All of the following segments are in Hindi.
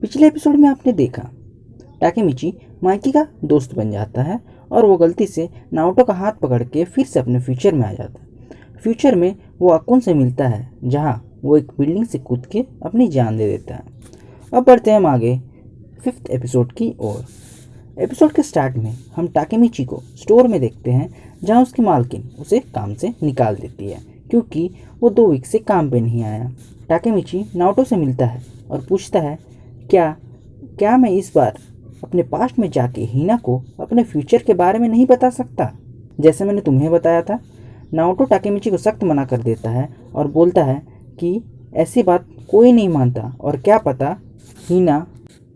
पिछले एपिसोड में आपने देखा टाकेमिची माइकी का दोस्त बन जाता है और वो गलती से नाओटो का हाथ पकड़ के फिर से अपने फ्यूचर में आ जाता है। फ्यूचर में वो अकुन से मिलता है जहाँ वो एक बिल्डिंग से कूद के अपनी जान दे देता है। अब बढ़ते हैं हम आगे 5th एपिसोड की ओर। एपिसोड के स्टार्ट में हम टाकेमिची को स्टोर में देखते हैं जहाँ उसकी मालकिन उसे काम से निकाल देती है क्योंकि वो 2 वीक से काम पे नहीं आया। टाकेमिची नाओटो से मिलता है और पूछता है क्या मैं इस बार अपने पास्ट में जाके हीना को अपने फ्यूचर के बारे में नहीं बता सकता जैसे मैंने तुम्हें बताया था। नाओटो टाकेमिची को सख्त मना कर देता है और बोलता है कि ऐसी बात कोई नहीं मानता और क्या पता हीना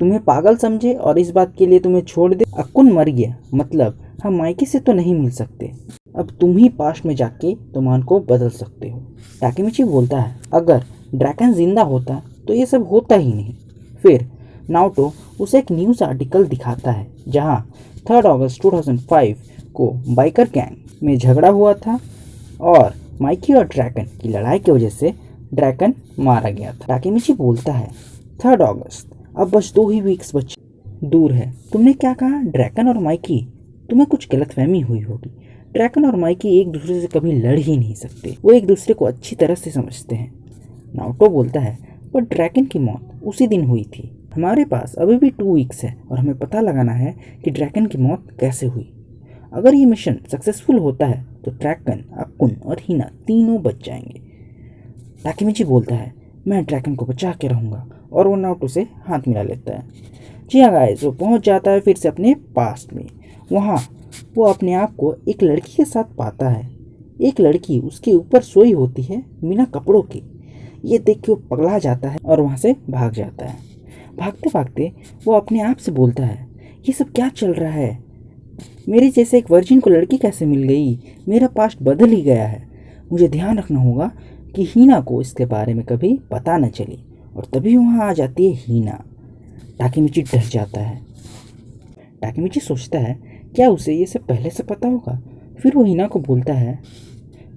तुम्हें पागल समझे और इस बात के लिए तुम्हें छोड़ दे। अकुन मर गया मतलब हम माइकी से तो नहीं मिल सकते, अब तुम ही पास्ट में जाके तुमान को बदल सकते हो। टाकेमिची बोलता है अगर ड्रैकन जिंदा होता तो ये सब होता ही नहीं। फिर नाओटो उसे एक न्यूज़ आर्टिकल दिखाता है जहां 3 अगस्त 2005 को बाइकर गैंग में झगड़ा हुआ था और माइकी और ड्रैकन की लड़ाई की वजह से ड्रैकन मारा गया था। टाकेमिची बोलता है 3 अगस्त अब बस 2 ही वीक्स बचे दूर है। तुमने क्या कहा ड्रैकन और माइकी? तुम्हें कुछ गलतफहमी हुई होगी। ड्रैकन और माइकी एक दूसरे से कभी लड़ ही नहीं सकते, वो एक दूसरे को अच्छी तरह से समझते हैं। नाओटो बोलता है पर ड्रैकन की मौत उसी दिन हुई थी। हमारे पास अभी भी 2 वीक्स है और हमें पता लगाना है कि ड्रैकन की मौत कैसे हुई। अगर ये मिशन सक्सेसफुल होता है तो ड्रैकन, अकुन और हीना तीनों बच जाएंगे। टाकेमिची बोलता है मैं ड्रैकन को बचा के रहूँगा और वो नाओटो से हाथ मिला लेता है। जी हाँ गाइस, वो पहुँच जाता है फिर से अपने पास्ट में। वहाँ वो अपने आप को एक लड़की के साथ पाता है। एक लड़की उसके ऊपर सोई होती है बिना कपड़ों के। ये देख के वो पगला जाता है और वहाँ से भाग जाता है। भागते भागते वो अपने आप से बोलता है ये सब क्या चल रहा है, मेरे जैसे एक वर्जिन को लड़की कैसे मिल गई, मेरा पास्ट बदल ही गया है। मुझे ध्यान रखना होगा कि हीना को इसके बारे में कभी पता न चले। और तभी वहाँ आ जाती है हीना। टाकेमिची डर जाता है। टाकेमिची सोचता है क्या उसे ये सब पहले से पता होगा। फिर वो हीना को बोलता है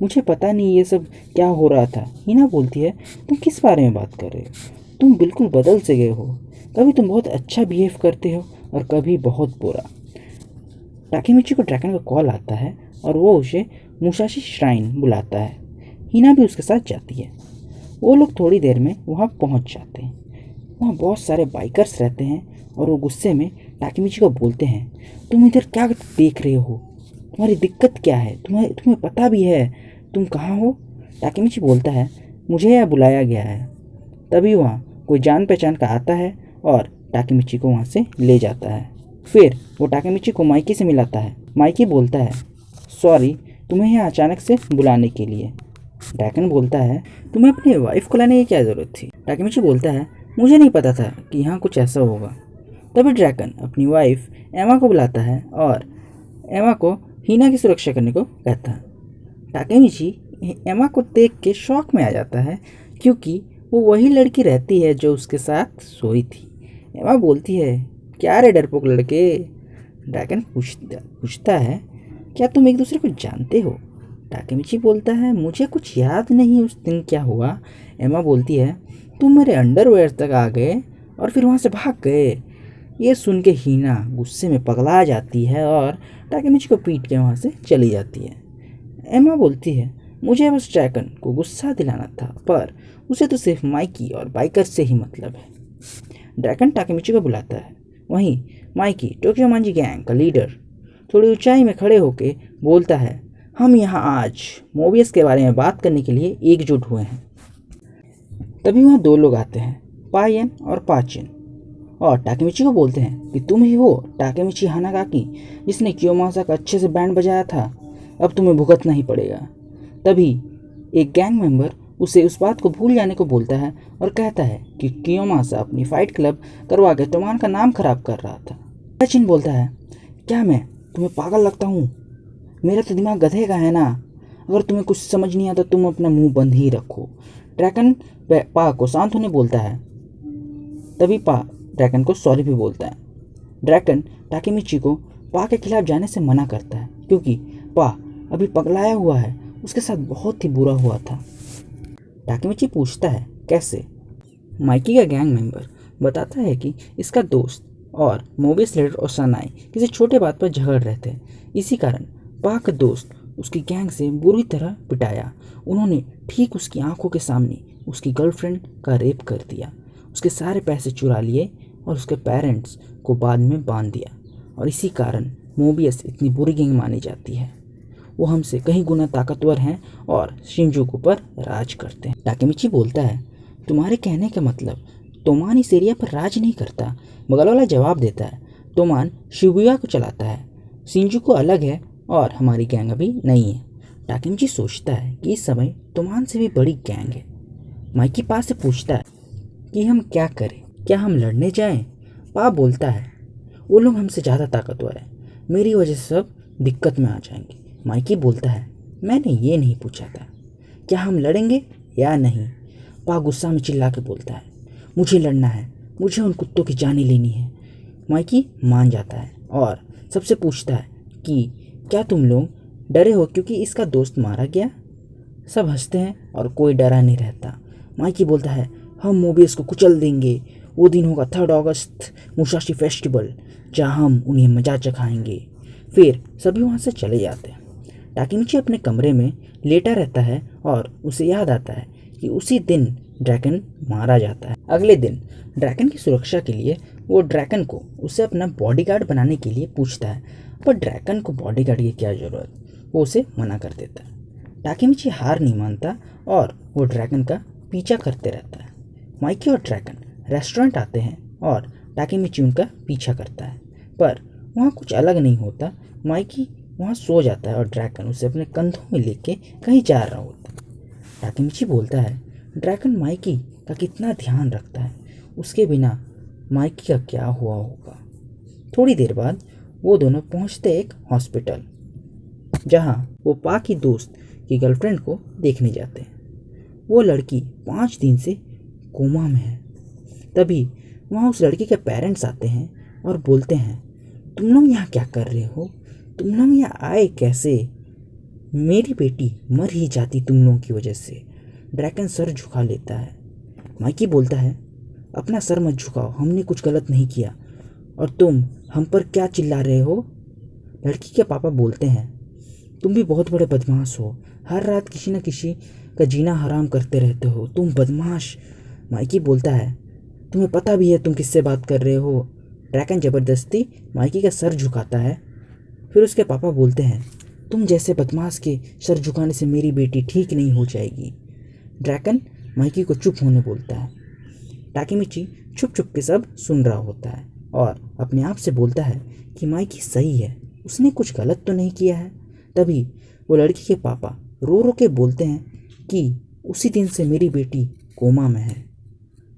मुझे पता नहीं ये सब क्या हो रहा था। हीना बोलती है तुम किस बारे में बात कर रहे हो, तुम बिल्कुल बदल से गए हो। कभी तुम बहुत अच्छा बिहेव करते हो और कभी बहुत बुरा। टाकेमिची को ड्रैकन का कॉल आता है और वो उसे मुसाशी श्राइन बुलाता है। हीना भी उसके साथ जाती है। वो लोग थोड़ी देर में वहाँ पहुँच जाते हैं। वहाँ बहुत सारे बाइकर्स रहते हैं और वो गुस्से में टाकेमिची को बोलते हैं तुम इधर क्या देख रहे हो, तुम्हारी दिक्कत क्या है, तुम्हें पता भी है तुम कहाँ हो। टाकेमिची बोलता है मुझे यहाँ बुलाया गया है। तभी वहाँ कोई जान पहचान का आता है और टाकेमिची को वहाँ से ले जाता है। फिर वो टाकेमिची को माइकी से मिलाता है। माइकी बोलता है सॉरी तुम्हें यहाँ अचानक से बुलाने के लिए। ड्रैकन बोलता है तुम्हें अपनी वाइफ को लाने की क्या ज़रूरत थी। टाकेमिची बोलता है मुझे नहीं पता था कि यहाँ कुछ ऐसा होगा। तभी ड्रैकन अपनी वाइफ एमा को बुलाता है और एमा को हीना की सुरक्षा करने को कहता है। टाकेमिची एमा को देख के शॉक में आ जाता है क्योंकि वो वही लड़की रहती है जो उसके साथ सोई थी। एमा बोलती है क्या रे डरपोक लड़के। ड्रैगन पूछता है क्या तुम एक दूसरे को जानते हो। टाकेमिची बोलता है मुझे कुछ याद नहीं उस दिन क्या हुआ। एमा बोलती है तुम मेरे अंडरवेयर तक आ गए और फिर वहाँ से भाग गए। ये सुन के हीना गुस्से में पगला जाती है और टाकेमिची को पीट के वहाँ से चली जाती है। एमा बोलती है मुझे बस ड्रैगन को गुस्सा दिलाना था पर उसे तो सिर्फ माइकी और बाइकर से ही मतलब है। ड्रैगन टाकेमिची को बुलाता है। वहीं माइकी टोक्यो मांजी गैंग का लीडर थोड़ी ऊंचाई में खड़े होकर बोलता है हम यहाँ आज मोबियस के बारे में बात करने के लिए एकजुट हुए हैं। तभी वहाँ 2 लोग आते हैं, पायन और पाचिन, और टाकेमिची को बोलते हैं कि तुम ही हो टाकेमिची हानागाकी जिसने कियोमासा का अच्छे से बैंड बजाया था, अब तुम्हें भुगतना ही पड़ेगा। तभी एक गैंग मेंबर उसे उस बात को भूल जाने को बोलता है और कहता है कि कियोमासा अपनी फाइट क्लब करवा के टोमान का नाम खराब कर रहा था। पाचिन बोलता है क्या मैं तुम्हें पागल लगता हूँ, मेरा तो दिमाग गधे का है ना, अगर तुम्हें कुछ समझ नहीं आता तुम अपना मुंह बंद ही रखो। ड्रैगन पा को शांत होने बोलता है। तभी पा ड्रैगन को सॉरी भी बोलता है। ड्रैगन टाकेमिची को पा के खिलाफ जाने से मना करता है क्योंकि पा अभी पगलाया हुआ है, उसके साथ बहुत ही बुरा हुआ था। टाकेमिची पूछता है कैसे। माइकी का गैंग मेंबर बताता है कि इसका दोस्त और मोबियस लेटर और सनाई किसी छोटे बात पर झगड़ रहे थे। इसी कारण पा का दोस्त उसकी गैंग से बुरी तरह पिटाया। उन्होंने ठीक उसकी आंखों के सामने उसकी गर्लफ्रेंड का रेप कर दिया, उसके सारे पैसे चुरा लिए और उसके पेरेंट्स को बाद में बांध दिया। और इसी कारण मोबियस इतनी बुरी गैंग मानी जाती है। वो हमसे कहीं गुना ताकतवर हैं और शिंजुकू पर राज करते हैं। टाकेमिची बोलता है, तुम्हारे कहने का मतलब तोमान इस एरिया पर राज नहीं करता। बगल वाला जवाब देता है, तोमान शिबुया को चलाता है, शिंजुकू अलग है और हमारी गैंग अभी नहीं है। टाकेमिची सोचता है कि इस समय तोमान से भी बड़ी गैंग है। माइकी पा से पूछता है कि हम क्या करें, क्या हम लड़ने जाएं? पा बोलता है, वो लोग हमसे ज़्यादा ताकतवर है, मेरी वजह से सब दिक्कत में आ जाएंगे। माइकी बोलता है, मैंने ये नहीं पूछा था, क्या हम लड़ेंगे या नहीं? पा गुस्सा में चिल्ला के बोलता है, मुझे लड़ना है, मुझे उन कुत्तों की जान लेनी है। माइकी मान जाता है और सबसे पूछता है कि क्या तुम लोग डरे हो क्योंकि इसका दोस्त मारा गया? सब हंसते हैं और कोई डरा नहीं रहता। माइकी बोलता है, हम मोबियस को कुचल देंगे। वो दिन होगा 3 अगस्त मुसाशी फेस्टिवल, जहाँ हम उन्हें मजा चखाएंगे। फिर सभी वहाँ से चले जाते हैं। टाकेमिची अपने कमरे में लेटा रहता है और उसे याद आता है कि उसी दिन ड्रैगन मारा जाता है। अगले दिन ड्रैगन की सुरक्षा के लिए वो ड्रैगन को उसे अपना बॉडीगार्ड बनाने के लिए पूछता है, पर ड्रैगन को बॉडीगार्ड की क्या ज़रूरत, वो उसे मना कर देता है। टाकेमिची हार नहीं मानता और वो ड्रैगन का पीछा करते रहता है। माइकी और ड्रैगन रेस्टोरेंट आते हैं और टाकेमिची उनका पीछा करता है, पर वहाँ कुछ अलग नहीं होता। माइकी वहाँ सो जाता है और ड्रैगन उसे अपने कंधों में लेके कहीं जा रहा होता है। टाकेमिची बोलता है, ड्रैगन माइकी का कितना ध्यान रखता है, उसके बिना माइकी का क्या हुआ होगा। थोड़ी देर बाद वो दोनों पहुँचते एक हॉस्पिटल, जहाँ वो पा की दोस्त की गर्लफ्रेंड को देखने जाते हैं। वो लड़की 5 दिन से कोमा में है। तभी वहाँ उस लड़की के पेरेंट्स आते हैं और बोलते हैं, तुम लोग यहाँ क्या कर रहे हो? तुम लोग यहाँ आए कैसे? मेरी बेटी मर ही जाती तुम लोगों की वजह से। ड्रैगन सर झुका लेता है। माइकी बोलता है, अपना सर मत झुकाओ, हमने कुछ गलत नहीं किया और तुम हम पर क्या चिल्ला रहे हो? लड़की के पापा बोलते हैं, तुम भी बहुत बड़े बदमाश हो, हर रात किसी न किसी का जीना हराम करते रहते हो, तुम बदमाश। माइकी बोलता है, तुम्हें पता भी है तुम किससे बात कर रहे हो? ड्रैगन ज़बरदस्ती माइकी का सर झुकाता है। फिर उसके पापा बोलते हैं, तुम जैसे बदमाश के सर झुकाने से मेरी बेटी ठीक नहीं हो जाएगी। ड्रैगन माइकी को चुप होने बोलता है। टाकेमिची छुप छुप के सब सुन रहा होता है और अपने आप से बोलता है कि माइकी सही है, उसने कुछ गलत तो नहीं किया है। तभी वो लड़की के पापा रो रो के बोलते हैं कि उसी दिन से मेरी बेटी कोमा में है,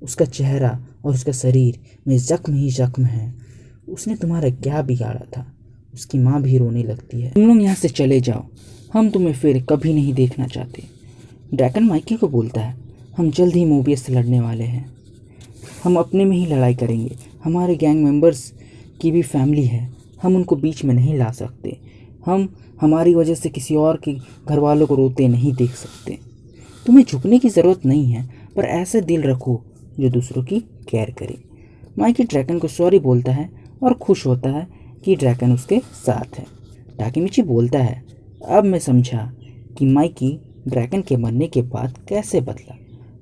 उसका चेहरा और उसका शरीर में जख्म ही जख्म है, उसने तुम्हारा क्या बिगाड़ा था? उसकी माँ भी रोने लगती है। तुम लोग यहाँ से चले जाओ, हम तुम्हें फिर कभी नहीं देखना चाहते। ड्रैगन माइकी को बोलता है, हम जल्द ही मोबियस से लड़ने वाले हैं, हम अपने में ही लड़ाई करेंगे। हमारे गैंग मेंबर्स की भी फैमिली है, हम उनको बीच में नहीं ला सकते। हम हमारी वजह से किसी और के घर वालों को रोते नहीं देख सकते। तुम्हें झुकने की ज़रूरत नहीं है, पर ऐसा दिल रखो जो दूसरों की केयर करे। माइकी ड्रैगन को सॉरी बोलता है और खुश होता है कि ड्रैगन उसके साथ है। टाकेमिची बोलता है, अब मैं समझा कि माइकी ड्रैगन के मरने के बाद कैसे बदला,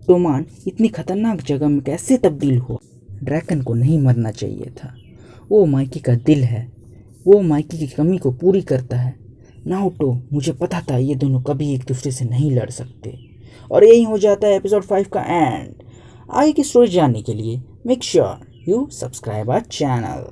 तोमान इतनी खतरनाक जगह में कैसे तब्दील हुआ। ड्रैगन को नहीं मरना चाहिए था, वो माइकी का दिल है, वो माइकी की कमी को पूरी करता है। नारुतो, मुझे पता था ये दोनों कभी एक दूसरे से नहीं लड़ सकते। और यही हो जाता है एपिसोड 5 का एंड। आगे की स्टोरी जानने के लिए make sure you subscribe our channel.